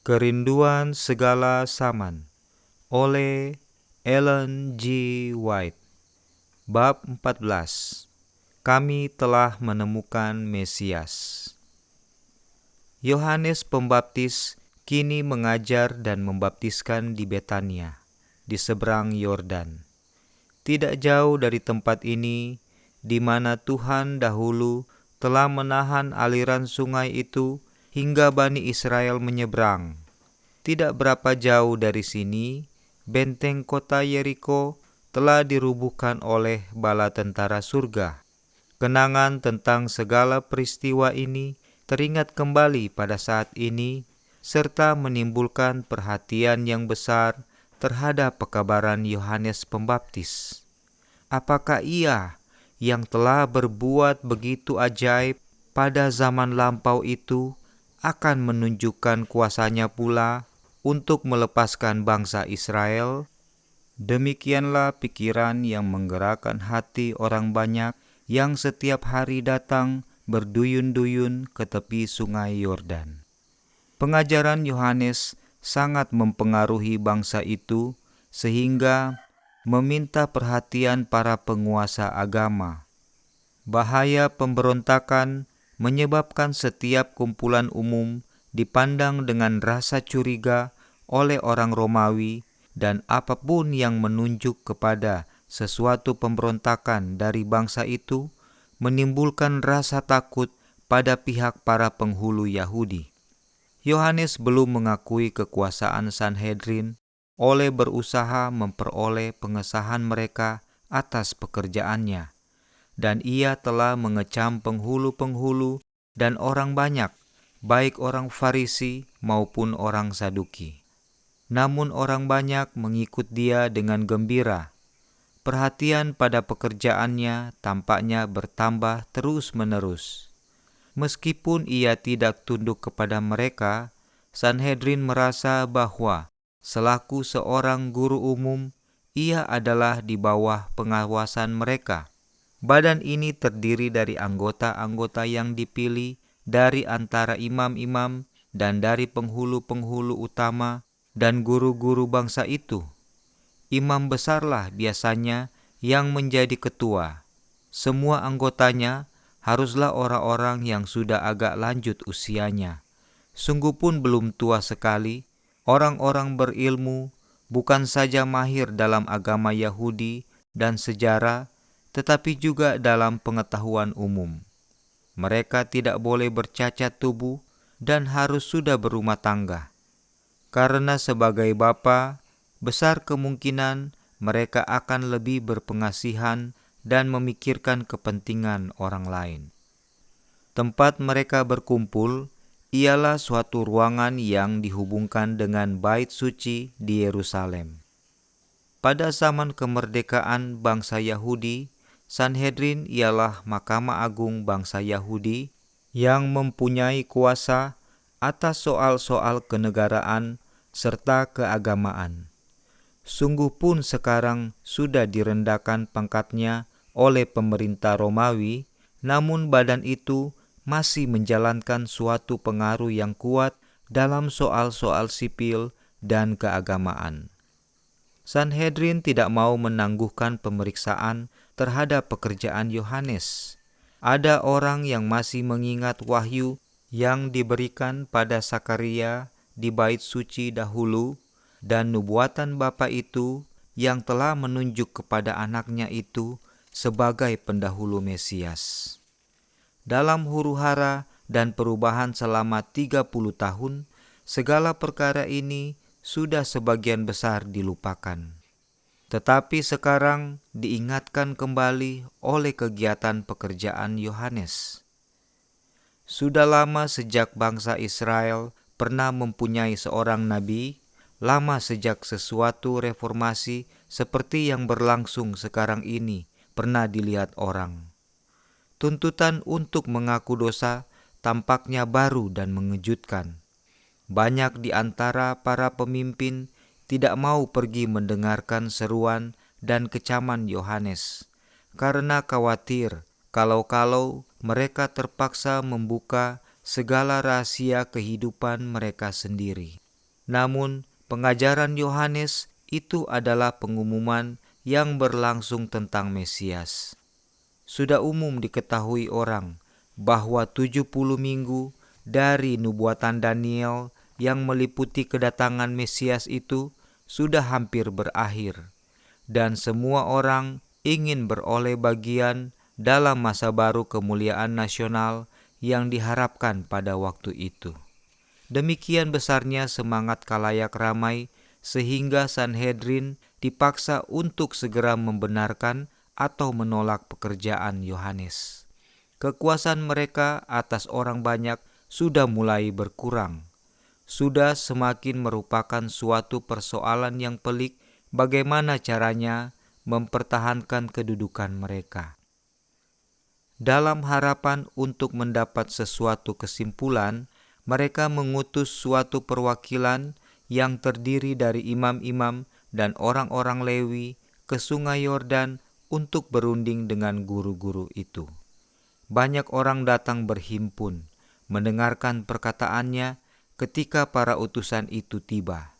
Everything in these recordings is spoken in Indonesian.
Kerinduan Segala Zaman oleh Ellen G. White. Bab 14. Kami telah menemukan Mesias. Yohanes Pembaptis kini mengajar dan membaptiskan di Betania, di seberang Yordan. Tidak jauh dari tempat ini, di mana Tuhan dahulu telah menahan aliran sungai itu hingga Bani Israel menyeberang. Tidak berapa jauh dari sini, benteng kota Yeriko telah dirubuhkan oleh bala tentara surga. Kenangan tentang segala peristiwa ini teringat kembali pada saat ini, serta menimbulkan perhatian yang besar terhadap pekabaran Yohanes Pembaptis. Apakah ia yang telah berbuat begitu ajaib pada zaman lampau itu akan menunjukkan kuasanya pula untuk melepaskan bangsa Israel? Demikianlah pikiran yang menggerakkan hati orang banyak yang setiap hari datang berduyun-duyun ke tepi sungai Yordan. Pengajaran Yohanes sangat mempengaruhi bangsa itu sehingga meminta perhatian para penguasa agama. Bahaya pemberontakan menyebabkan setiap kumpulan umum dipandang dengan rasa curiga oleh orang Romawi, dan apapun yang menunjuk kepada sesuatu pemberontakan dari bangsa itu menimbulkan rasa takut pada pihak para penghulu Yahudi. Yohanes belum mengakui kekuasaan Sanhedrin oleh berusaha memperoleh pengesahan mereka atas pekerjaannya, dan ia telah mengecam penghulu-penghulu dan orang banyak, baik orang Farisi maupun orang Saduki. Namun orang banyak mengikut dia dengan gembira. Perhatian pada pekerjaannya tampaknya bertambah terus-menerus. Meskipun ia tidak tunduk kepada mereka, Sanhedrin merasa bahwa selaku seorang guru umum, ia adalah di bawah pengawasan mereka. Badan ini terdiri dari anggota-anggota yang dipilih dari antara imam-imam dan dari penghulu-penghulu utama dan guru-guru bangsa itu. Imam besarlah biasanya yang menjadi ketua. Semua anggotanya haruslah orang-orang yang sudah agak lanjut usianya. Sungguh pun belum tua sekali, orang-orang berilmu bukan saja mahir dalam agama Yahudi dan sejarah, tetapi juga dalam pengetahuan umum. Mereka tidak boleh bercacat tubuh dan harus sudah berumah tangga. Karena sebagai bapa, besar kemungkinan mereka akan lebih berpengasihan dan memikirkan kepentingan orang lain. Tempat mereka berkumpul ialah suatu ruangan yang dihubungkan dengan bait suci di Yerusalem. Pada zaman kemerdekaan bangsa Yahudi, Sanhedrin ialah Mahkamah Agung bangsa Yahudi yang mempunyai kuasa atas soal-soal kenegaraan serta keagamaan. Sungguh pun sekarang sudah direndahkan pangkatnya oleh pemerintah Romawi, namun badan itu masih menjalankan suatu pengaruh yang kuat dalam soal-soal sipil dan keagamaan. Sanhedrin tidak mau menangguhkan pemeriksaan terhadap pekerjaan Yohanes. Ada orang yang masih mengingat wahyu yang diberikan pada Sakaria di bait suci dahulu, dan nubuatan bapa itu yang telah menunjuk kepada anaknya itu sebagai pendahulu Mesias. Dalam huru-hara dan perubahan selama 30 tahun, segala perkara ini sudah sebagian besar dilupakan. Tetapi sekarang diingatkan kembali oleh kegiatan pekerjaan Yohanes. Sudah lama sejak bangsa Israel pernah mempunyai seorang nabi, lama sejak sesuatu reformasi seperti yang berlangsung sekarang ini pernah dilihat orang. Tuntutan untuk mengaku dosa tampaknya baru dan mengejutkan. Banyak di antara para pemimpin tidak mau pergi mendengarkan seruan dan kecaman Yohanes, karena khawatir kalau mereka terpaksa membuka segala rahasia kehidupan mereka sendiri. Namun, pengajaran Yohanes itu adalah pengumuman yang berlangsung tentang Mesias. Sudah umum diketahui orang bahwa 70 minggu dari nubuatan Daniel yang meliputi kedatangan Mesias itu sudah hampir berakhir, dan semua orang ingin beroleh bagian dalam masa baru kemuliaan nasional yang diharapkan pada waktu itu. Demikian besarnya semangat khalayak ramai sehingga Sanhedrin dipaksa untuk segera membenarkan atau menolak pekerjaan Yohanes. Kekuasaan mereka atas orang banyak sudah mulai berkurang. Sudah semakin merupakan suatu persoalan yang pelik bagaimana caranya mempertahankan kedudukan mereka. Dalam harapan untuk mendapat sesuatu kesimpulan, mereka mengutus suatu perwakilan yang terdiri dari imam-imam dan orang-orang Lewi ke Sungai Yordan untuk berunding dengan guru-guru itu. Banyak orang datang berhimpun, mendengarkan perkataannya ketika para utusan itu tiba.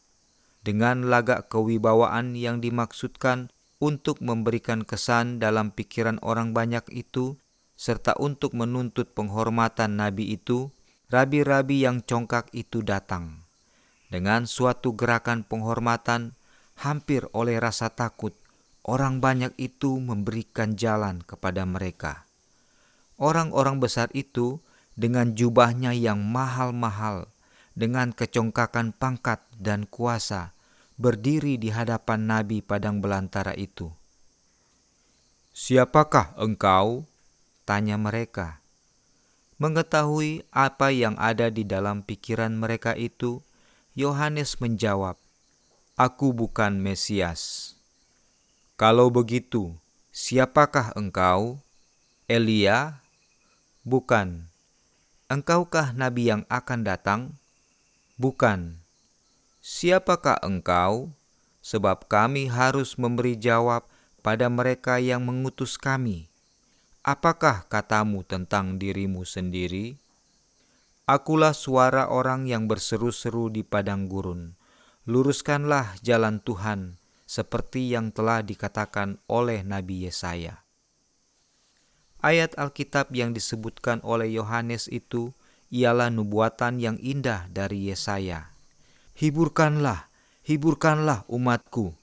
Dengan lagak kewibawaan yang dimaksudkan untuk memberikan kesan dalam pikiran orang banyak itu, serta untuk menuntut penghormatan nabi itu, rabi-rabi yang congkak itu datang. Dengan suatu gerakan penghormatan, hampir oleh rasa takut, orang banyak itu memberikan jalan kepada mereka. Orang-orang besar itu dengan jubahnya yang mahal-mahal, dengan kecongkakan pangkat dan kuasa, berdiri di hadapan Nabi padang belantara itu. "Siapakah engkau?" tanya mereka. Mengetahui apa yang ada di dalam pikiran mereka itu, Yohanes menjawab, "Aku bukan Mesias." "Kalau begitu, siapakah engkau?" "Elia?" "Bukan." "Engkaukah nabi yang akan datang?" "Bukan." "Siapakah engkau?" Sebab kami harus memberi jawab pada mereka yang mengutus kami. "Apakah katamu tentang dirimu sendiri?" "Akulah suara orang yang berseru-seru di padang gurun. Luruskanlah jalan Tuhan, seperti yang telah dikatakan oleh Nabi Yesaya." Ayat Alkitab yang disebutkan oleh Yohanes itu ialah nubuatan yang indah dari Yesaya. "Hiburkanlah, hiburkanlah umatku.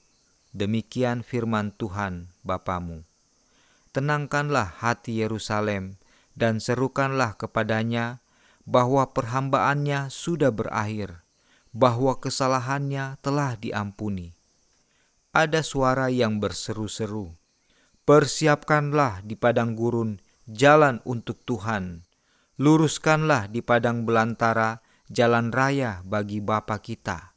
Demikian firman Tuhan Bapamu. Tenangkanlah hati Yerusalem dan serukanlah kepadanya bahwa perhambaannya sudah berakhir, bahwa kesalahannya telah diampuni." Ada suara yang berseru-seru, "Persiapkanlah di padang gurun jalan untuk Tuhan. Luruskanlah di padang belantara jalan raya bagi Bapa kita.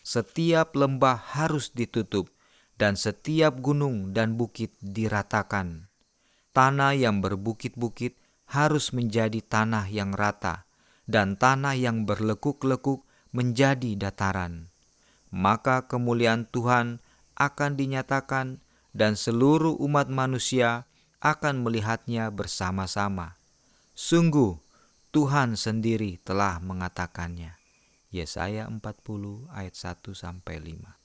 Setiap lembah harus ditutup dan setiap gunung dan bukit diratakan. Tanah yang berbukit-bukit harus menjadi tanah yang rata, dan tanah yang berlekuk-lekuk menjadi dataran. Maka kemuliaan Tuhan akan dinyatakan, dan seluruh umat manusia akan melihatnya bersama-sama. Sungguh, Tuhan sendiri telah mengatakannya." Yesaya 40 ayat 1-5.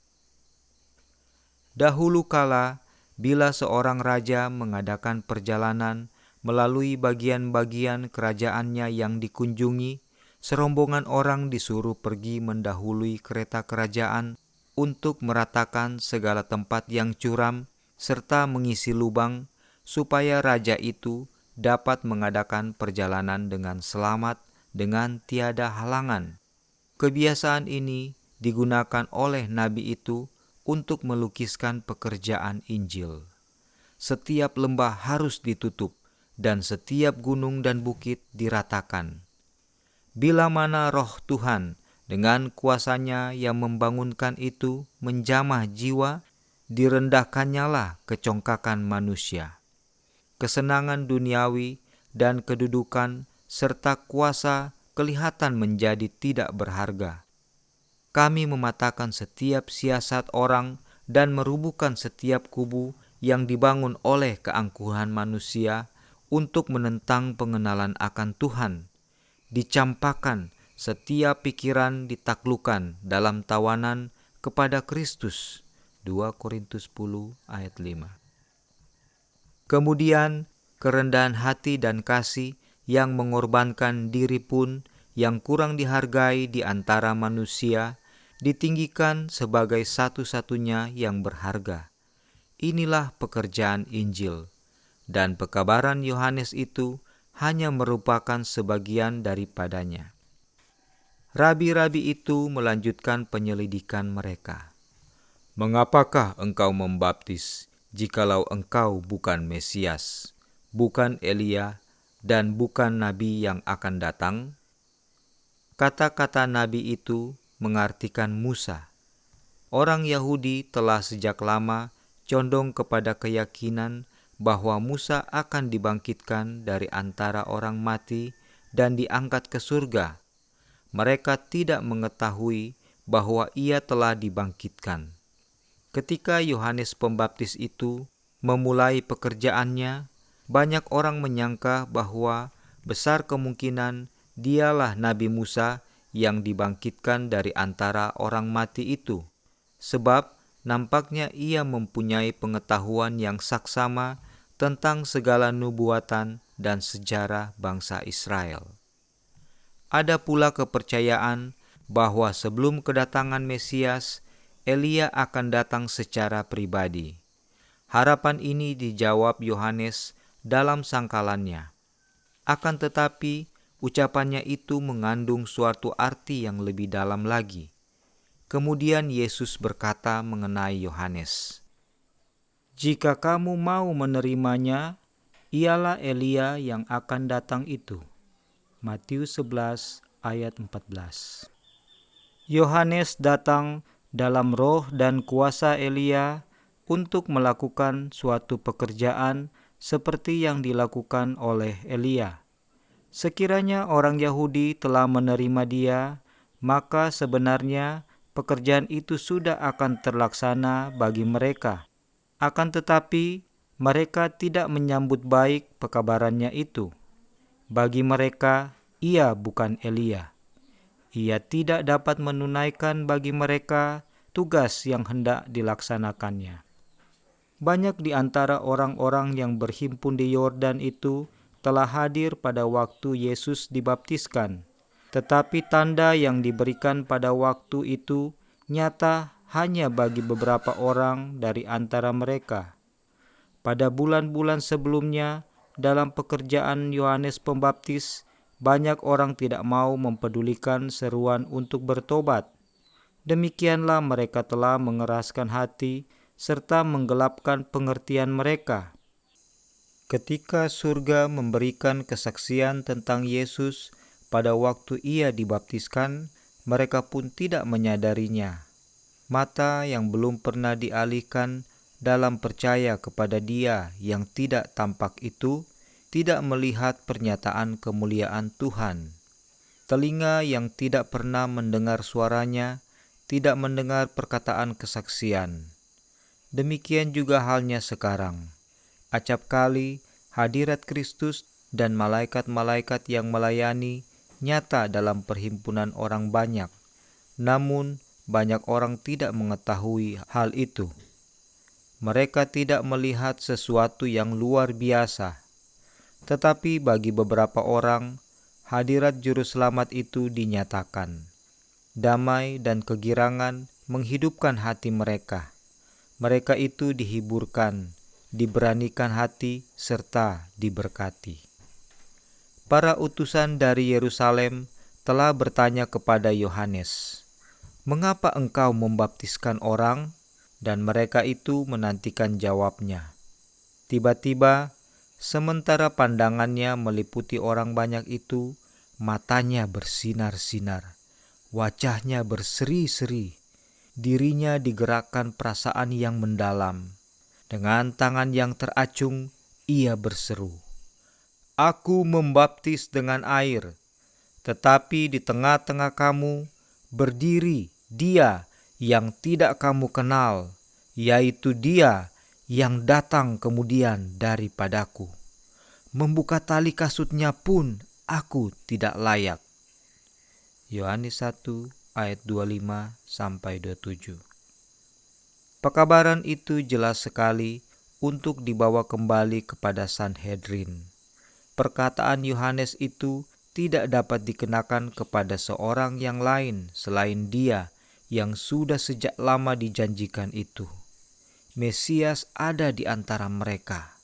Dahulu kala, bila seorang raja mengadakan perjalanan melalui bagian-bagian kerajaannya yang dikunjungi, serombongan orang disuruh pergi mendahului kereta kerajaan untuk meratakan segala tempat yang curam serta mengisi lubang, supaya raja itu dapat mengadakan perjalanan dengan selamat dengan tiada halangan. Kebiasaan ini digunakan oleh nabi itu untuk melukiskan pekerjaan Injil. Setiap lembah harus ditutup dan setiap gunung dan bukit diratakan. Bila mana roh Tuhan dengan kuasanya yang membangunkan itu menjamah jiwa, direndakkannyalah kecongkakan manusia. Kesenangan duniawi dan kedudukan serta kuasa kelihatan menjadi tidak berharga. Kami mematahkan setiap siasat orang dan merubuhkan setiap kubu yang dibangun oleh keangkuhan manusia untuk menentang pengenalan akan Tuhan. Dicampakkan setiap pikiran ditaklukkan dalam tawanan kepada Kristus. 2 Korintus 10 ayat 5. Kemudian kerendahan hati dan kasih yang mengorbankan diri pun yang kurang dihargai di antara manusia ditinggikan sebagai satu-satunya yang berharga. Inilah pekerjaan Injil, dan pekabaran Yohanes itu hanya merupakan sebagian daripadanya. Rabi-rabi itu melanjutkan penyelidikan mereka. Mengapakah engkau membaptis jikalau engkau bukan Mesias, bukan Elia, dan bukan Nabi yang akan datang? Kata-kata Nabi itu mengartikan Musa. Orang Yahudi telah sejak lama condong kepada keyakinan bahwa Musa akan dibangkitkan dari antara orang mati dan diangkat ke surga. Mereka tidak mengetahui bahwa ia telah dibangkitkan. Ketika Yohanes Pembaptis itu memulai pekerjaannya, banyak orang menyangka bahwa besar kemungkinan dialah Nabi Musa yang dibangkitkan dari antara orang mati itu, sebab nampaknya ia mempunyai pengetahuan yang saksama tentang segala nubuatan dan sejarah bangsa Israel. Ada pula kepercayaan bahwa sebelum kedatangan Mesias, Elia akan datang secara pribadi. Harapan ini dijawab Yohanes dalam sangkalannya. Akan tetapi, ucapannya itu mengandung suatu arti yang lebih dalam lagi. Kemudian Yesus berkata mengenai Yohanes, "Jika kamu mau menerimanya, ialah Elia yang akan datang itu." Matius 11 ayat 14. Yohanes datang dalam roh dan kuasa Elia untuk melakukan suatu pekerjaan seperti yang dilakukan oleh Elia. Sekiranya orang Yahudi telah menerima dia, maka sebenarnya pekerjaan itu sudah akan terlaksana bagi mereka. Akan tetapi, mereka tidak menyambut baik pekabarannya itu. Bagi mereka, ia bukan Elia. Ia tidak dapat menunaikan bagi mereka tugas yang hendak dilaksanakannya. Banyak di antara orang-orang yang berhimpun di Yordan itu telah hadir pada waktu Yesus dibaptiskan, tetapi tanda yang diberikan pada waktu itu nyata hanya bagi beberapa orang dari antara mereka. Pada bulan-bulan sebelumnya, dalam pekerjaan Yohanes Pembaptis, banyak orang tidak mau mempedulikan seruan untuk bertobat. Demikianlah mereka telah mengeraskan hati serta menggelapkan pengertian mereka. Ketika surga memberikan kesaksian tentang Yesus pada waktu ia dibaptiskan, mereka pun tidak menyadarinya. Mata yang belum pernah dialihkan dalam percaya kepada Dia yang tidak tampak itu, tidak melihat pernyataan kemuliaan Tuhan. Telinga yang tidak pernah mendengar suaranya, tidak mendengar perkataan kesaksian. Demikian juga halnya sekarang. Acap kali hadirat Kristus dan malaikat-malaikat yang melayani nyata dalam perhimpunan orang banyak. Namun, banyak orang tidak mengetahui hal itu. Mereka tidak melihat sesuatu yang luar biasa. Tetapi bagi beberapa orang, hadirat Juru Selamat itu dinyatakan. Damai dan kegirangan menghidupkan hati mereka. Mereka itu dihiburkan, diberanikan hati, serta diberkati. Para utusan dari Yerusalem telah bertanya kepada Yohanes, "Mengapa engkau membaptiskan orang?" Dan mereka itu menantikan jawabnya. Tiba-tiba, sementara pandangannya meliputi orang banyak itu, matanya bersinar-sinar, wajahnya berseri-seri, dirinya digerakkan perasaan yang mendalam. Dengan tangan yang teracung, ia berseru, "Aku membaptis dengan air, tetapi di tengah-tengah kamu berdiri Dia yang tidak kamu kenal, yaitu Dia yang datang kemudian daripadaku. Membuka tali kasutnya pun aku tidak layak." Yohanes 1 ayat 25-27. Pekabaran itu jelas sekali untuk dibawa kembali kepada Sanhedrin. Perkataan Yohanes itu tidak dapat dikenakan kepada seorang yang lain selain Dia yang sudah sejak lama dijanjikan itu. Mesias ada di antara mereka.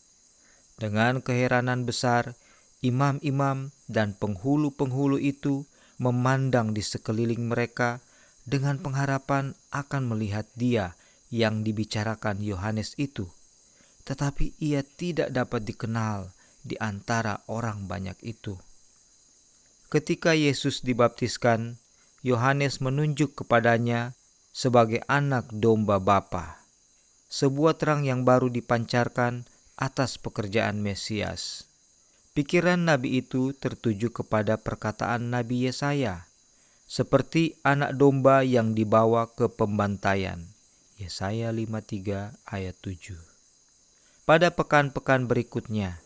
Dengan keheranan besar, imam-imam dan penghulu-penghulu itu memandang di sekeliling mereka dengan pengharapan akan melihat Dia yang dibicarakan Yohanes itu. Tetapi ia tidak dapat dikenal di antara orang banyak itu. Ketika Yesus dibaptiskan, Yohanes menunjuk kepadanya sebagai anak domba Bapa. Sebuah terang yang baru dipancarkan atas pekerjaan Mesias. Pikiran nabi itu tertuju kepada perkataan Nabi Yesaya, seperti anak domba yang dibawa ke pembantaian. Yesaya 53 ayat 7. Pada pekan-pekan berikutnya,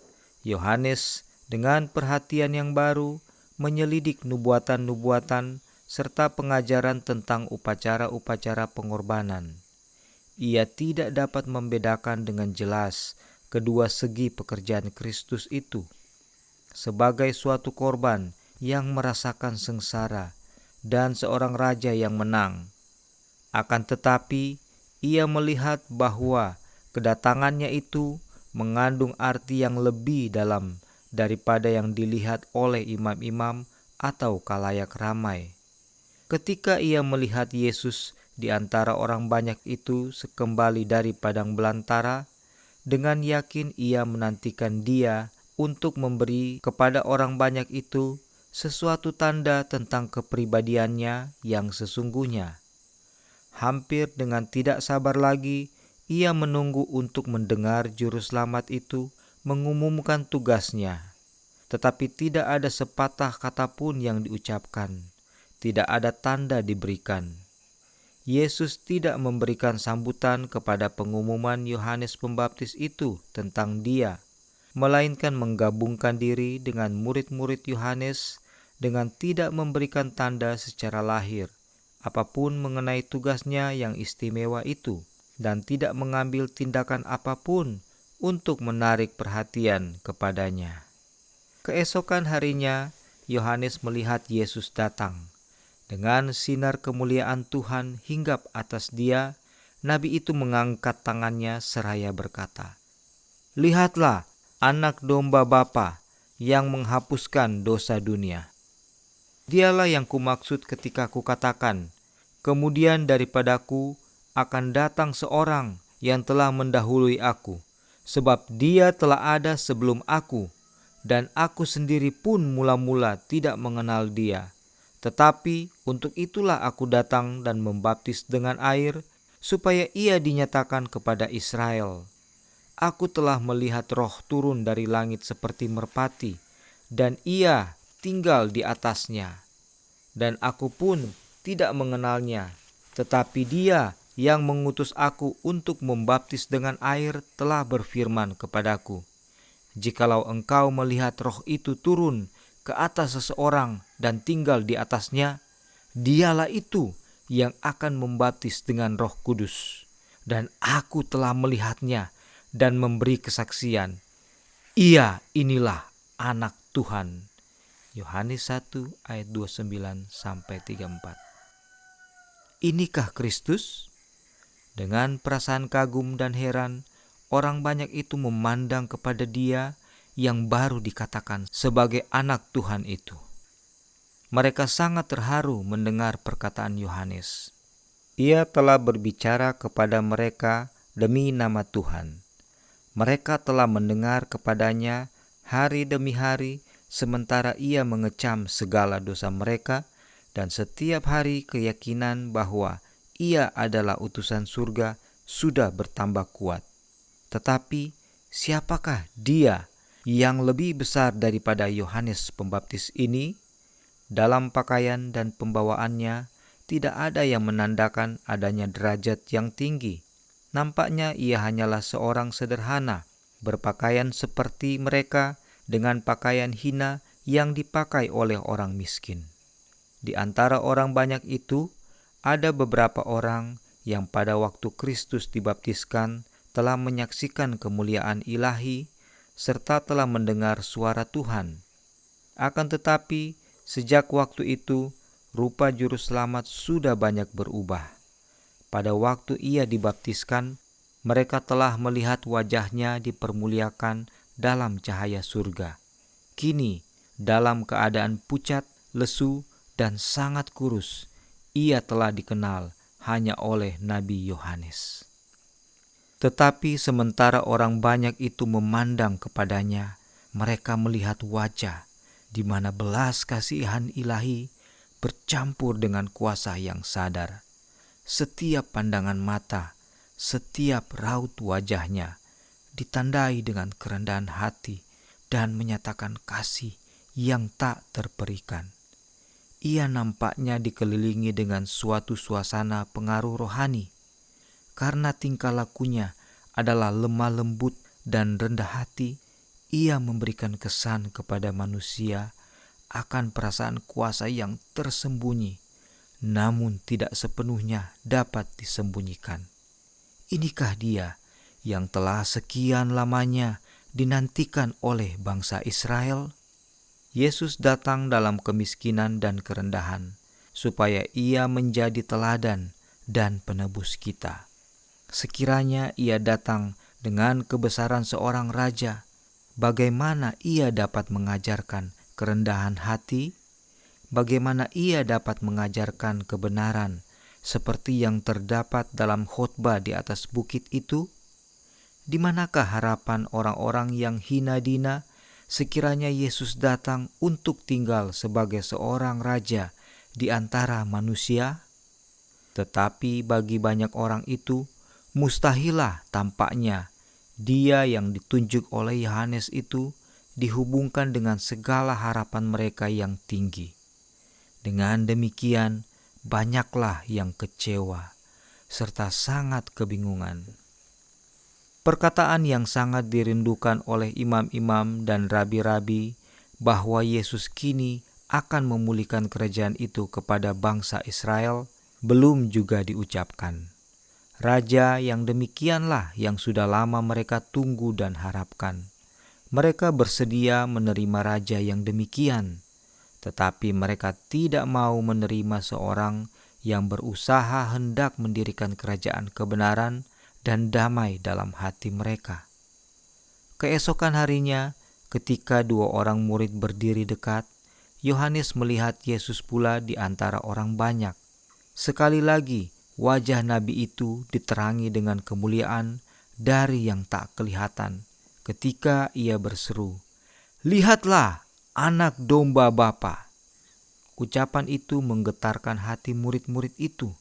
Yohanes dengan perhatian yang baru menyelidik nubuatan-nubuatan serta pengajaran tentang upacara-upacara pengorbanan. Ia tidak dapat membedakan dengan jelas kedua segi pekerjaan Kristus itu sebagai suatu korban yang merasakan sengsara dan seorang raja yang menang. Akan tetapi, ia melihat bahwa kedatangannya itu mengandung arti yang lebih dalam daripada yang dilihat oleh imam-imam atau khalayak ramai. Ketika ia melihat Yesus di antara orang banyak itu kembali dari padang belantara, dengan yakin ia menantikan Dia untuk memberi kepada orang banyak itu sesuatu tanda tentang kepribadiannya yang sesungguhnya. Hampir dengan tidak sabar lagi, ia menunggu untuk mendengar juru selamat itu mengumumkan tugasnya. Tetapi tidak ada sepatah kata pun yang diucapkan, tidak ada tanda diberikan. Yesus tidak memberikan sambutan kepada pengumuman Yohanes Pembaptis itu tentang Dia, melainkan menggabungkan diri dengan murid-murid Yohanes dengan tidak memberikan tanda secara lahir apapun mengenai tugasnya yang istimewa itu, dan tidak mengambil tindakan apapun untuk menarik perhatian kepadanya. Keesokan harinya, Yohanes melihat Yesus datang. Dengan sinar kemuliaan Tuhan hinggap atas dia, nabi itu mengangkat tangannya seraya berkata, "Lihatlah anak domba Bapa yang menghapuskan dosa dunia. Dialah yang kumaksud ketika kukatakan, kemudian daripadaku akan datang seorang yang telah mendahului aku, sebab dia telah ada sebelum aku, dan aku sendiri pun mula-mula tidak mengenal dia. Tetapi untuk itulah aku datang dan membaptis dengan air, supaya ia dinyatakan kepada Israel. Aku telah melihat Roh turun dari langit seperti merpati, dan ia tinggal di atasnya. Dan aku pun tidak mengenalnya, tetapi Dia yang mengutus aku untuk membaptis dengan air telah berfirman kepadaku, jikalau engkau melihat Roh itu turun ke atas seseorang dan tinggal di atasnya, dialah itu yang akan membaptis dengan Roh Kudus. Dan aku telah melihatnya dan memberi kesaksian. Ia inilah anak Tuhan." Yohanes 1 ayat 29-34. Inikah Kristus? Dengan perasaan kagum dan heran, orang banyak itu memandang kepada Dia yang baru dikatakan sebagai anak Tuhan itu. Mereka sangat terharu mendengar perkataan Yohanes. Ia telah berbicara kepada mereka demi nama Tuhan. Mereka telah mendengar kepadanya hari demi hari, sementara ia mengecam segala dosa mereka, dan setiap hari keyakinan bahwa ia adalah utusan surga sudah bertambah kuat. Tetapi siapakah dia yang lebih besar daripada Yohanes Pembaptis ini? Dalam pakaian dan pembawaannya tidak ada yang menandakan adanya derajat yang tinggi. Nampaknya ia hanyalah seorang sederhana, berpakaian seperti mereka dengan pakaian hina yang dipakai oleh orang miskin. Di antara orang banyak itu, ada beberapa orang yang pada waktu Kristus dibaptiskan telah menyaksikan kemuliaan ilahi serta telah mendengar suara Tuhan. Akan tetapi, sejak waktu itu, rupa juru selamat sudah banyak berubah. Pada waktu ia dibaptiskan, mereka telah melihat wajahnya dipermuliakan dalam cahaya surga. Kini, dalam keadaan pucat, lesu, dan sangat kurus, ia telah dikenal hanya oleh Nabi Yohanes. Tetapi sementara orang banyak itu memandang kepadanya, mereka melihat wajah di mana belas kasihan ilahi bercampur dengan kuasa yang sadar. Setiap pandangan mata, setiap raut wajahnya ditandai dengan kerendahan hati dan menyatakan kasih yang tak terperikan. Ia nampaknya dikelilingi dengan suatu suasana pengaruh rohani, karena tingkah lakunya adalah lemah lembut dan rendah hati. Ia memberikan kesan kepada manusia akan perasaan kuasa yang tersembunyi, namun tidak sepenuhnya dapat disembunyikan. Inikah dia yang telah sekian lamanya dinantikan oleh bangsa Israel? Yesus datang dalam kemiskinan dan kerendahan, supaya ia menjadi teladan dan penebus kita. Sekiranya ia datang dengan kebesaran seorang raja, bagaimana ia dapat mengajarkan kerendahan hati? Bagaimana ia dapat mengajarkan kebenaran seperti yang terdapat dalam khotbah di atas bukit itu? Di manakah harapan orang-orang yang hina dina sekiranya Yesus datang untuk tinggal sebagai seorang raja di antara manusia? Tetapi bagi banyak orang itu, mustahilah tampaknya dia yang ditunjuk oleh Yohanes itu dihubungkan dengan segala harapan mereka yang tinggi. Dengan demikian, banyaklah yang kecewa serta sangat kebingungan. Perkataan yang sangat dirindukan oleh imam-imam dan rabi-rabi bahwa Yesus kini akan memulihkan kerajaan itu kepada bangsa Israel belum juga diucapkan. Raja yang demikianlah yang sudah lama mereka tunggu dan harapkan. Mereka bersedia menerima raja yang demikian, tetapi mereka tidak mau menerima seorang yang berusaha hendak mendirikan kerajaan kebenaran dan damai dalam hati mereka. Keesokan harinya, ketika dua orang murid berdiri dekat, Yohanes melihat Yesus pula di antara orang banyak. Sekali lagi, wajah Nabi itu diterangi dengan kemuliaan dari yang tak kelihatan ketika ia berseru, "Lihatlah anak domba Bapa." Ucapan itu menggetarkan hati murid-murid itu.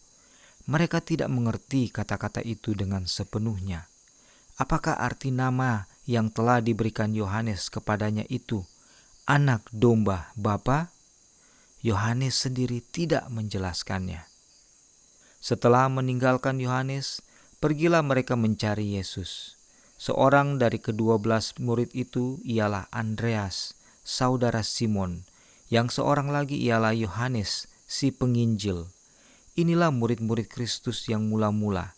Mereka tidak mengerti kata-kata itu dengan sepenuhnya. Apakah arti nama yang telah diberikan Yohanes kepadanya itu, anak domba Bapa? Yohanes sendiri tidak menjelaskannya. Setelah meninggalkan Yohanes, pergilah mereka mencari Yesus. Seorang dari ke-12 murid itu ialah Andreas, saudara Simon, yang seorang lagi ialah Yohanes, si penginjil. Inilah murid-murid Kristus yang mula-mula.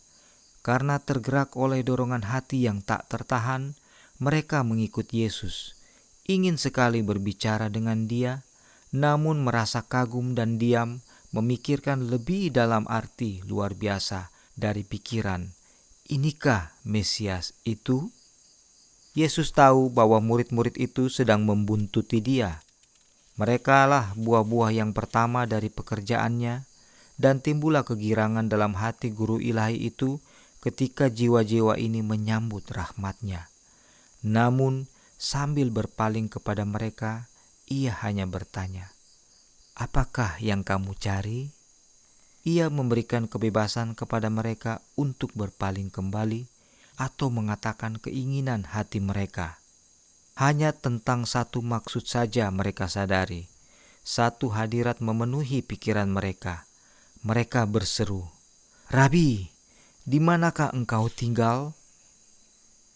Karena tergerak oleh dorongan hati yang tak tertahan, mereka mengikut Yesus. Ingin sekali berbicara dengan Dia, namun merasa kagum dan diam, memikirkan lebih dalam arti luar biasa dari pikiran. Inikah Mesias itu? Yesus tahu bahwa murid-murid itu sedang membuntuti Dia. Merekalah buah-buah yang pertama dari pekerjaannya, dan timbullah kegirangan dalam hati guru ilahi itu ketika jiwa-jiwa ini menyambut rahmat-Nya. Namun sambil berpaling kepada mereka, ia hanya bertanya, "Apakah yang kamu cari?" Ia memberikan kebebasan kepada mereka untuk berpaling kembali atau mengatakan keinginan hati mereka. Hanya tentang satu maksud saja mereka sadari. Satu hadirat memenuhi pikiran mereka. Mereka berseru, "Rabi, di manakah engkau tinggal?"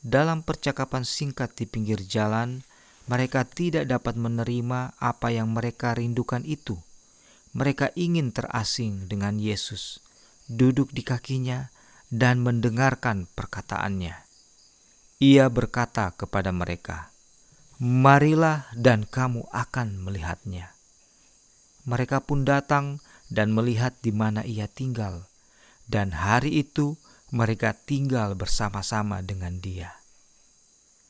Dalam percakapan singkat di pinggir jalan, mereka tidak dapat menerima apa yang mereka rindukan itu. mereka ingin terasing dengan Yesus, duduk di kakinya dan mendengarkan perkataannya. Ia berkata kepada mereka, "Marilah dan kamu akan melihatnya." Mereka pun datang dan melihat di mana ia tinggal, dan hari itu mereka tinggal bersama-sama dengan dia.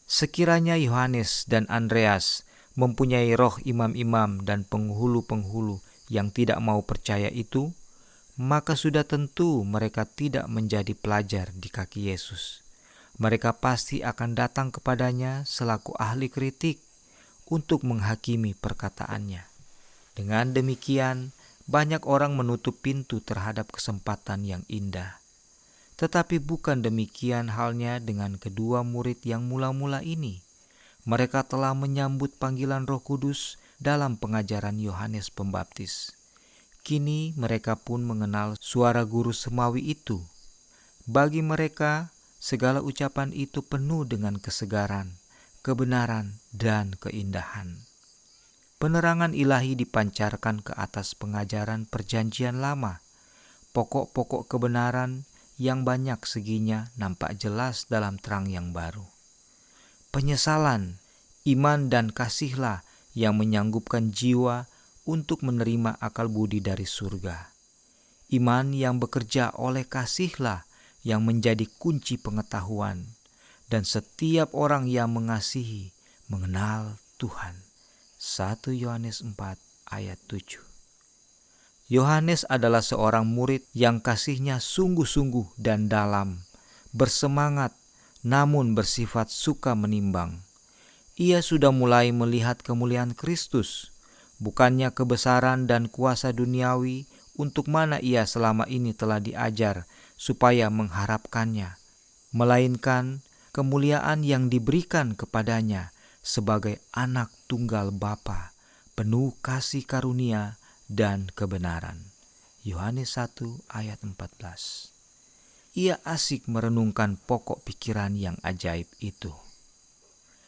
Sekiranya Yohanes dan Andreas mempunyai roh imam-imam dan penghulu-penghulu yang tidak mau percaya itu, maka sudah tentu mereka tidak menjadi pelajar di kaki Yesus. Mereka pasti akan datang kepadanya selaku ahli kritik untuk menghakimi perkataannya. Dengan demikian, banyak orang menutup pintu terhadap kesempatan yang indah. Tetapi bukan demikian halnya dengan kedua murid yang mula-mula ini. Mereka telah menyambut panggilan Roh Kudus dalam pengajaran Yohanes Pembaptis. Kini mereka pun mengenal suara guru semawi itu. Bagi mereka, segala ucapan itu penuh dengan kesegaran, kebenaran, dan keindahan. Penerangan ilahi dipancarkan ke atas pengajaran perjanjian lama. Pokok-pokok kebenaran yang banyak seginya nampak jelas dalam terang yang baru. Penyesalan, iman, dan kasihlah yang menyanggupkan jiwa untuk menerima akal budi dari surga. Iman yang bekerja oleh kasihlah yang menjadi kunci pengetahuan, dan setiap orang yang mengasihi mengenal Tuhan. 1 Yohanes 4 ayat 7. Yohanes adalah seorang murid yang kasihnya sungguh-sungguh dan dalam, bersemangat namun bersifat suka menimbang. Ia sudah mulai melihat kemuliaan Kristus, bukannya kebesaran dan kuasa duniawi untuk mana ia selama ini telah diajar supaya mengharapkannya, melainkan kemuliaan yang diberikan kepadanya sebagai anak tunggal Bapa, penuh kasih karunia dan kebenaran. Yohanes 1 ayat 14. Ia asik merenungkan pokok pikiran yang ajaib itu.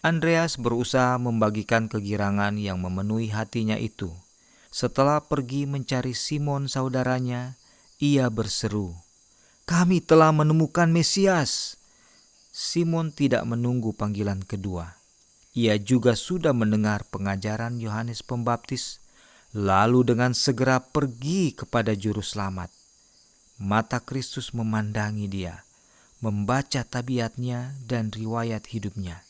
Andreas berusaha membagikan kegirangan yang memenuhi hatinya itu. Setelah pergi mencari Simon saudaranya, ia berseru, "Kami telah menemukan Mesias." Simon tidak menunggu panggilan kedua. Ia juga sudah mendengar pengajaran Yohanes Pembaptis, lalu dengan segera pergi kepada Juru Selamat. Mata Kristus memandangi dia, membaca tabiatnya dan riwayat hidupnya,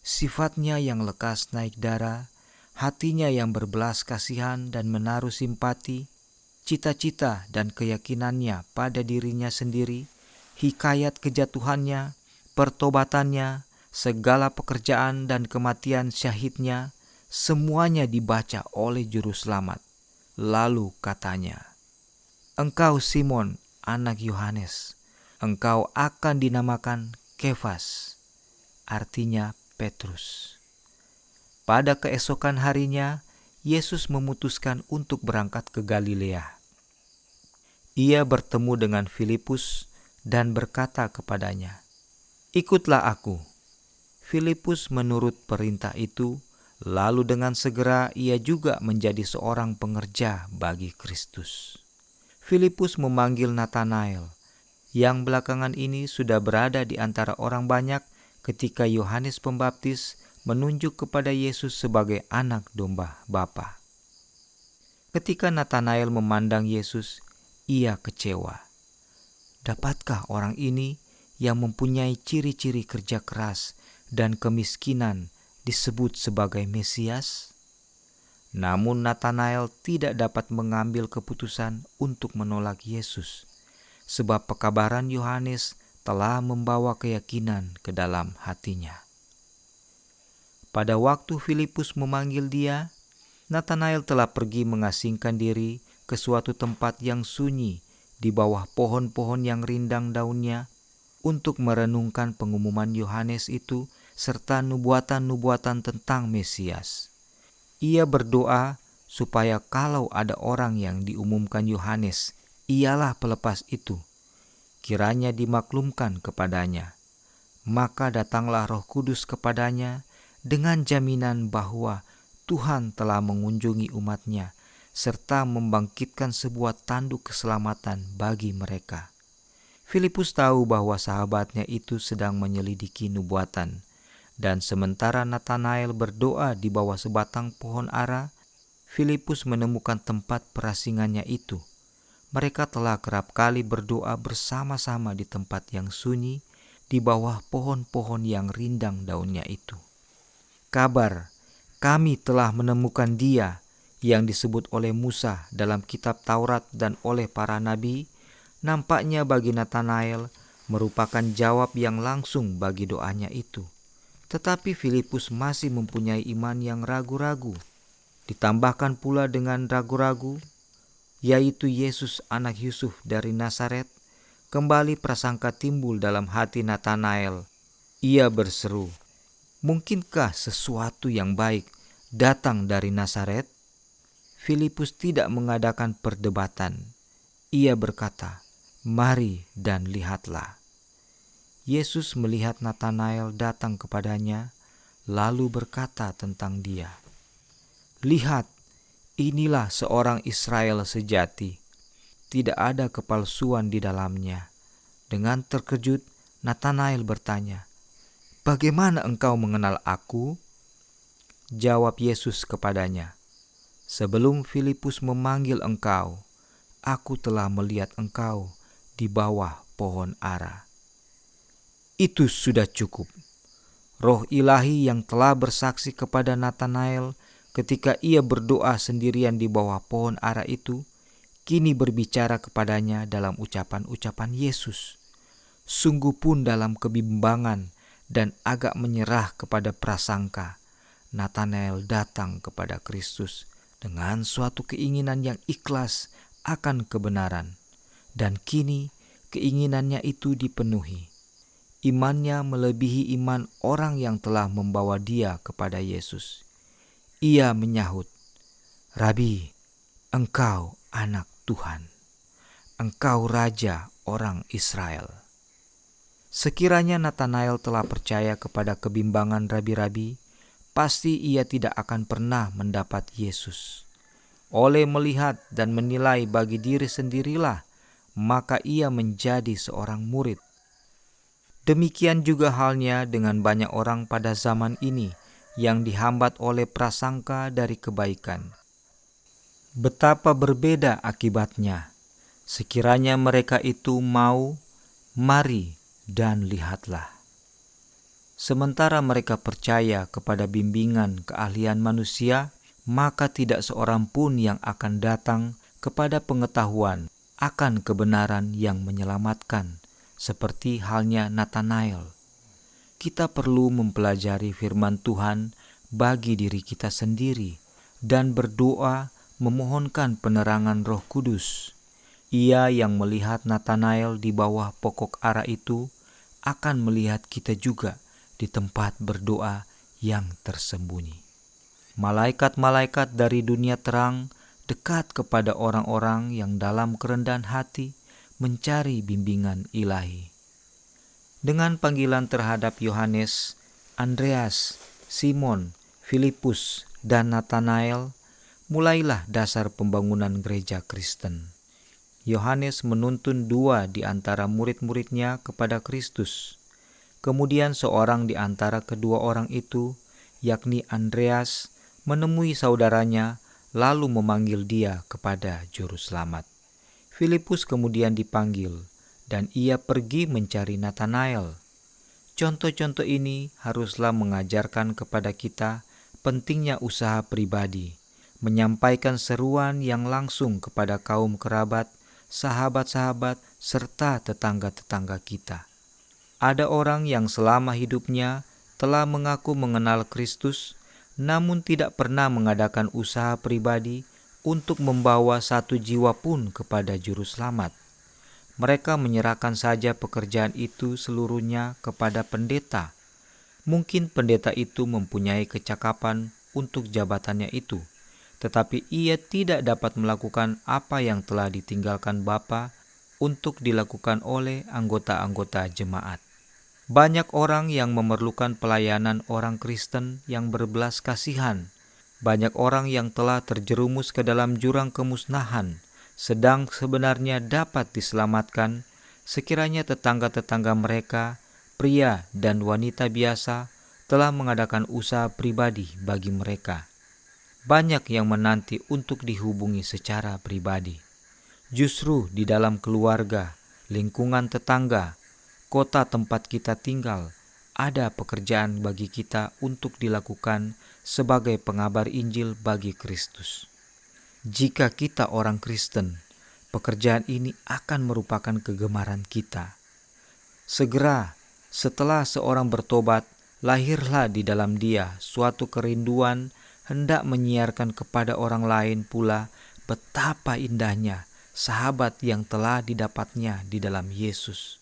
sifatnya yang lekas naik darah, hatinya yang berbelas kasihan dan menaruh simpati, cita-cita dan keyakinannya pada dirinya sendiri, hikayat kejatuhannya, pertobatannya, segala pekerjaan dan kematian syahidnya, semuanya dibaca oleh Juru Selamat. Lalu katanya, "Engkau Simon, anak Yohanes, engkau akan dinamakan Kefas," artinya Petrus. Pada keesokan harinya, Yesus memutuskan untuk berangkat ke Galilea. Ia bertemu dengan Filipus dan berkata kepadanya, "Ikutlah aku." Filipus menurut perintah itu, lalu dengan segera ia juga menjadi seorang pengerja bagi Kristus. Filipus memanggil Natanael, yang belakangan ini sudah berada di antara orang banyak ketika Yohanes Pembaptis menunjuk kepada Yesus sebagai anak domba Bapa. Ketika Natanael memandang Yesus, ia kecewa. Dapatkah orang ini yang mempunyai ciri-ciri kerja keras dan kemiskinan disebut sebagai Mesias? Namun Natanael tidak dapat mengambil keputusan untuk menolak Yesus, sebab pekabaran Yohanes telah membawa keyakinan ke dalam hatinya. Pada waktu Filipus memanggil dia, Natanael telah pergi mengasingkan diri ke suatu tempat yang sunyi di bawah pohon-pohon yang rindang daunnya untuk merenungkan pengumuman Yohanes itu serta nubuatan-nubuatan tentang Mesias. Ia berdoa supaya kalau ada orang yang diumumkan Yohanes, ialah pelepas itu, kiranya dimaklumkan kepadanya. Maka datanglah Roh Kudus kepadanya dengan jaminan bahwa Tuhan telah mengunjungi umatnya serta membangkitkan sebuah tanduk keselamatan bagi mereka. Filipus tahu bahwa sahabatnya itu sedang menyelidiki nubuatan, dan sementara Natanael berdoa di bawah sebatang pohon ara, Filipus menemukan tempat perasingannya itu. Mereka telah kerap kali berdoa bersama-sama di tempat yang sunyi, di bawah pohon-pohon yang rindang daunnya itu. Kabar, kami telah menemukan Dia yang disebut oleh Musa dalam kitab Taurat dan oleh para nabi, nampaknya bagi Natanael merupakan jawab yang langsung bagi doanya itu. Tetapi Filipus masih mempunyai iman yang ragu-ragu. Ditambahkan pula dengan ragu-ragu, yaitu Yesus anak Yusuf dari Nazaret, kembali prasangka timbul dalam hati Natanael. Ia berseru, "Mungkinkah sesuatu yang baik datang dari Nazaret?" Filipus tidak mengadakan perdebatan. Ia berkata, "Mari dan lihatlah." Yesus melihat Natanael datang kepadanya, lalu berkata tentang dia, "Lihat, inilah seorang Israel sejati. Tidak ada kepalsuan di dalamnya." Dengan terkejut, Natanael bertanya, "Bagaimana engkau mengenal aku?" Jawab Yesus kepadanya, "Sebelum Filipus memanggil engkau, aku telah melihat engkau di bawah pohon ara." Itu sudah cukup. Roh Ilahi yang telah bersaksi kepada Natanael ketika ia berdoa sendirian di bawah pohon ara itu, kini berbicara kepadanya dalam ucapan-ucapan Yesus. Sungguh pun dalam kebimbangan dan agak menyerah kepada prasangka, Natanael datang kepada Kristus dengan suatu keinginan yang ikhlas akan kebenaran. Dan kini keinginannya itu dipenuhi. Imannya melebihi iman orang yang telah membawa dia kepada Yesus. Ia menyahut, "Rabi, engkau anak Tuhan. Engkau raja orang Israel." Sekiranya Natanael telah percaya kepada kebimbangan rabi-rabi, pasti ia tidak akan pernah mendapat Yesus. Oleh melihat dan menilai bagi diri sendirilah, maka ia menjadi seorang murid. Demikian juga halnya dengan banyak orang pada zaman ini yang dihambat oleh prasangka dari kebaikan. Betapa berbeda akibatnya. Sekiranya mereka itu mau, mari dan lihatlah. Sementara mereka percaya kepada bimbingan keahlian manusia, maka tidak seorang pun yang akan datang kepada pengetahuan akan kebenaran yang menyelamatkan, seperti halnya Natanael. Kita perlu mempelajari firman Tuhan bagi diri kita sendiri dan berdoa memohonkan penerangan Roh Kudus. Ia yang melihat Natanael di bawah pokok ara itu akan melihat kita juga di tempat berdoa yang tersembunyi. Malaikat-malaikat dari dunia terang dekat kepada orang-orang yang dalam kerendahan hati mencari bimbingan ilahi. Dengan panggilan terhadap Yohanes, Andreas, Simon, Filipus, dan Natanael, mulailah dasar pembangunan gereja Kristen. Yohanes menuntun 2 di antara murid-muridnya kepada Kristus. Kemudian seorang di antara kedua orang itu, yakni Andreas, menemui saudaranya lalu memanggil dia kepada Juru Selamat. Filipus kemudian dipanggil dan ia pergi mencari Natanael. Contoh-contoh ini haruslah mengajarkan kepada kita pentingnya usaha pribadi, menyampaikan seruan yang langsung kepada kaum kerabat, sahabat-sahabat, serta tetangga-tetangga kita. Ada orang yang selama hidupnya telah mengaku mengenal Kristus, namun tidak pernah mengadakan usaha pribadi untuk membawa satu jiwa pun kepada Juru Selamat. Mereka menyerahkan saja pekerjaan itu seluruhnya kepada pendeta. Mungkin pendeta itu mempunyai kecakapan untuk jabatannya itu, tetapi ia tidak dapat melakukan apa yang telah ditinggalkan Bapa untuk dilakukan oleh anggota-anggota jemaat. Banyak orang yang memerlukan pelayanan orang Kristen yang berbelas kasihan, Banyak orang yang telah terjerumus ke dalam jurang kemusnahan, sedang sebenarnya dapat diselamatkan sekiranya tetangga-tetangga mereka, pria dan wanita biasa, telah mengadakan usaha pribadi bagi mereka. Banyak yang menanti untuk dihubungi secara pribadi. Justru di dalam keluarga, lingkungan tetangga, kota tempat kita tinggal, ada pekerjaan bagi kita untuk dilakukan sebagai pengabar Injil bagi Kristus. Jika kita orang Kristen, pekerjaan ini akan merupakan kegemaran kita. Segera setelah seorang bertobat, lahirlah di dalam dia suatu kerinduan hendak menyiarkan kepada orang lain pula betapa indahnya sahabat yang telah didapatnya di dalam Yesus.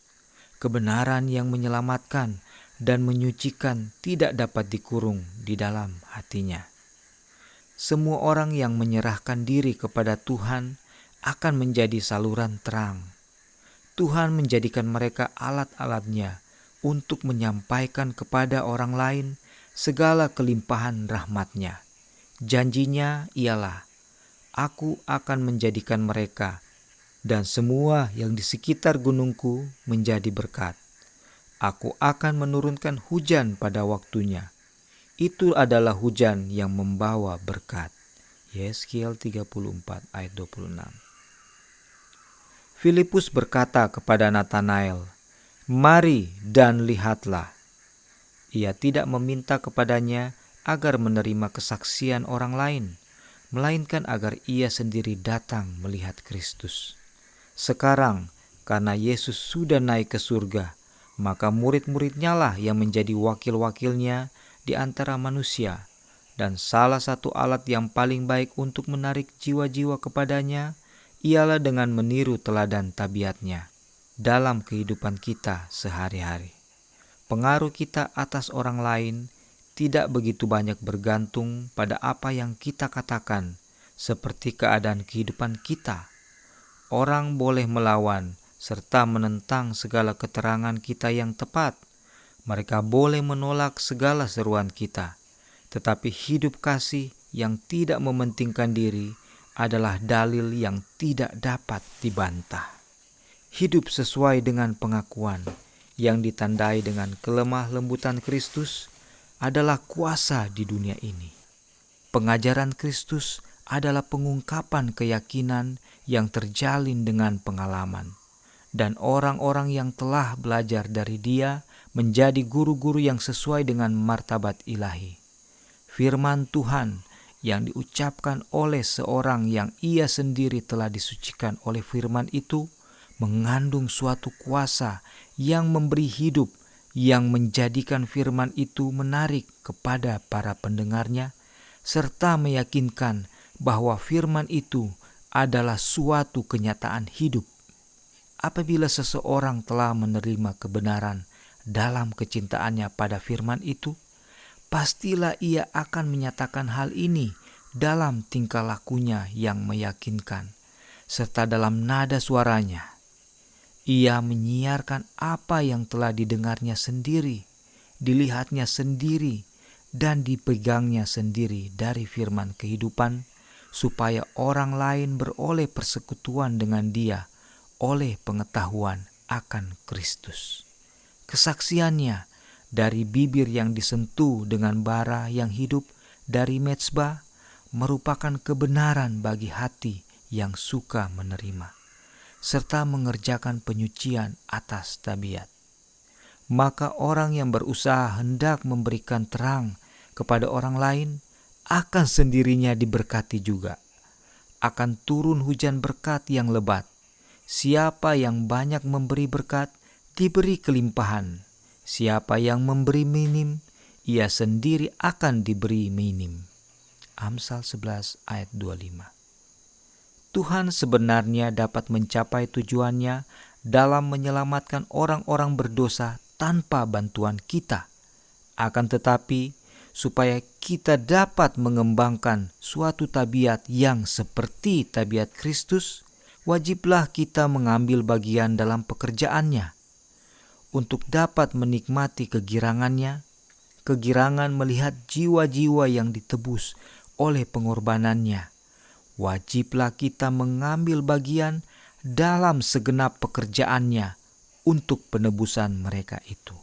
Kebenaran yang menyelamatkan dan menyucikan tidak dapat dikurung di dalam hatinya. Semua orang yang menyerahkan diri kepada Tuhan akan menjadi saluran terang. Tuhan menjadikan mereka alat-alatnya untuk menyampaikan kepada orang lain segala kelimpahan rahmat-Nya. Janjinya ialah, Aku akan menjadikan mereka dan semua yang di sekitar gunungku menjadi berkat. Aku akan menurunkan hujan pada waktunya. Itu adalah hujan yang membawa berkat. Yeskiel 34 ayat 26. Filipus berkata kepada Natanael, "Mari dan lihatlah." Ia tidak meminta kepadanya agar menerima kesaksian orang lain, melainkan agar ia sendiri datang melihat Kristus. Sekarang, karena Yesus sudah naik ke surga, maka murid-muridnya lah yang menjadi wakil-wakilnya di antara manusia. Dan salah satu alat yang paling baik untuk menarik jiwa-jiwa kepadanya ialah dengan meniru teladan tabiatnya dalam kehidupan kita sehari-hari. Pengaruh kita atas orang lain tidak begitu banyak bergantung pada apa yang kita katakan, seperti keadaan kehidupan kita. Orang boleh melawan serta menentang segala keterangan kita yang tepat. Mereka boleh menolak segala seruan kita. Tetapi hidup kasih yang tidak mementingkan diri adalah dalil yang tidak dapat dibantah. Hidup sesuai dengan pengakuan yang ditandai dengan kelemah lembutan Kristus adalah kuasa di dunia ini. Pengajaran Kristus adalah pengungkapan keyakinan yang terjalin dengan pengalaman. Dan orang-orang yang telah belajar dari Dia menjadi guru-guru yang sesuai dengan martabat ilahi. Firman Tuhan yang diucapkan oleh seorang yang ia sendiri telah disucikan oleh firman itu mengandung suatu kuasa yang memberi hidup, yang menjadikan firman itu menarik kepada para pendengarnya, serta meyakinkan bahwa firman itu adalah suatu kenyataan hidup. Apabila seseorang telah menerima kebenaran dalam kecintaannya pada firman itu, pastilah ia akan menyatakan hal ini dalam tingkah lakunya yang meyakinkan, serta dalam nada suaranya. Ia menyiarkan apa yang telah didengarnya sendiri, dilihatnya sendiri, dan dipegangnya sendiri dari firman kehidupan, supaya orang lain beroleh persekutuan dengan Dia oleh pengetahuan akan Kristus. Kesaksiannya dari bibir yang disentuh dengan bara yang hidup dari mezbah merupakan kebenaran bagi hati yang suka menerima, serta mengerjakan penyucian atas tabiat. Maka orang yang berusaha hendak memberikan terang kepada orang lain akan sendirinya diberkati juga. Akan turun hujan berkat yang lebat. Siapa yang banyak memberi berkat, diberi kelimpahan. Siapa yang memberi minim, ia sendiri akan diberi minim. Amsal 11 ayat 25. Tuhan sebenarnya dapat mencapai tujuannya dalam menyelamatkan orang-orang berdosa tanpa bantuan kita. Akan tetapi, supaya kita dapat mengembangkan suatu tabiat yang seperti tabiat Kristus, wajiblah kita mengambil bagian dalam pekerjaannya. Untuk dapat menikmati kegirangannya, kegirangan melihat jiwa-jiwa yang ditebus oleh pengorbanannya, wajiblah kita mengambil bagian dalam segenap pekerjaannya untuk penebusan mereka itu.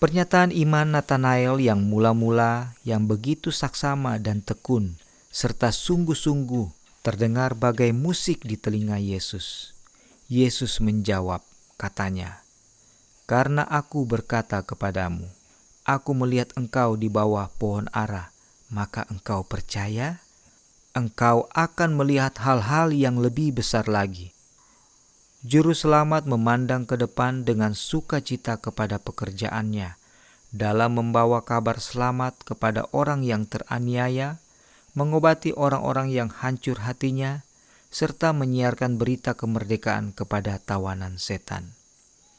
Pernyataan iman Natanael yang mula-mula yang begitu saksama dan tekun serta sungguh-sungguh terdengar bagai musik di telinga Yesus. Yesus menjawab, katanya, "Karena aku berkata kepadamu, aku melihat engkau di bawah pohon ara, maka engkau percaya? Engkau akan melihat hal-hal yang lebih besar lagi." Juru selamat memandang ke depan dengan sukacita kepada pekerjaannya dalam membawa kabar selamat kepada orang yang teraniaya, mengobati orang-orang yang hancur hatinya, serta menyiarkan berita kemerdekaan kepada tawanan setan.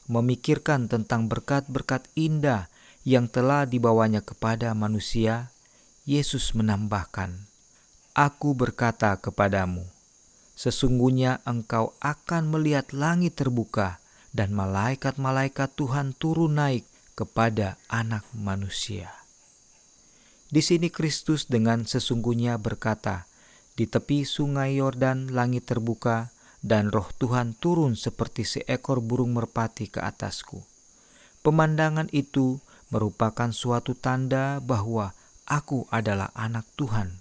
Memikirkan tentang berkat-berkat indah yang telah dibawanya kepada manusia, Yesus menambahkan, "Aku berkata kepadamu, sesungguhnya engkau akan melihat langit terbuka dan malaikat-malaikat Tuhan turun naik kepada Anak Manusia." Di sini Kristus dengan sesungguhnya berkata, "Di tepi sungai Yordan langit terbuka dan Roh Tuhan turun seperti seekor burung merpati ke atasku." Pemandangan itu merupakan suatu tanda bahwa aku adalah anak Tuhan.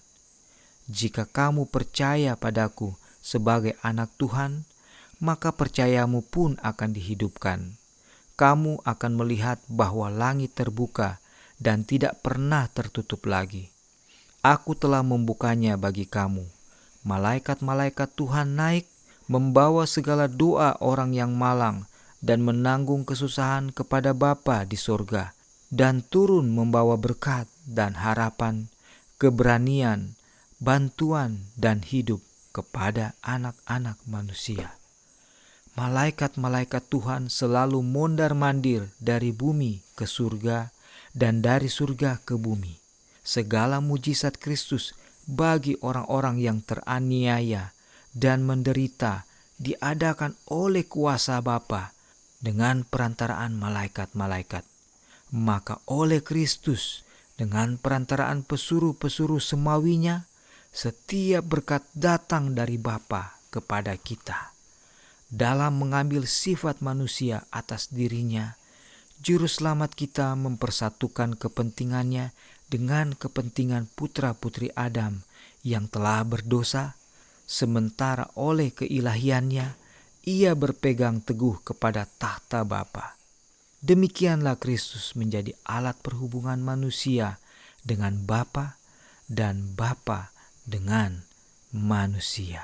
Jika kamu percaya padaku sebagai anak Tuhan, maka percayamu pun akan dihidupkan. Kamu akan melihat bahwa langit terbuka dan tidak pernah tertutup lagi. Aku telah membukanya bagi kamu. Malaikat-malaikat Tuhan naik membawa segala doa orang yang malang dan menanggung kesusahan kepada Bapa di sorga, dan turun membawa berkat dan harapan, keberanian, bantuan dan hidup kepada anak-anak manusia. Malaikat-malaikat Tuhan selalu mondar-mandir dari bumi ke surga dan dari surga ke bumi. Segala mujizat Kristus bagi orang-orang yang teraniaya dan menderita diadakan oleh kuasa Bapa dengan perantaraan malaikat-malaikat. Maka oleh Kristus dengan perantaraan pesuruh-pesuruh semawinya, setiap berkat datang dari Bapa kepada kita. Dalam mengambil sifat manusia atas dirinya, Juru Selamat kita mempersatukan kepentingannya dengan kepentingan putra-putri Adam yang telah berdosa, sementara oleh keilahiannya ia berpegang teguh kepada tahta Bapa. Demikianlah Kristus menjadi alat perhubungan manusia dengan Bapa dan Bapa dengan manusia.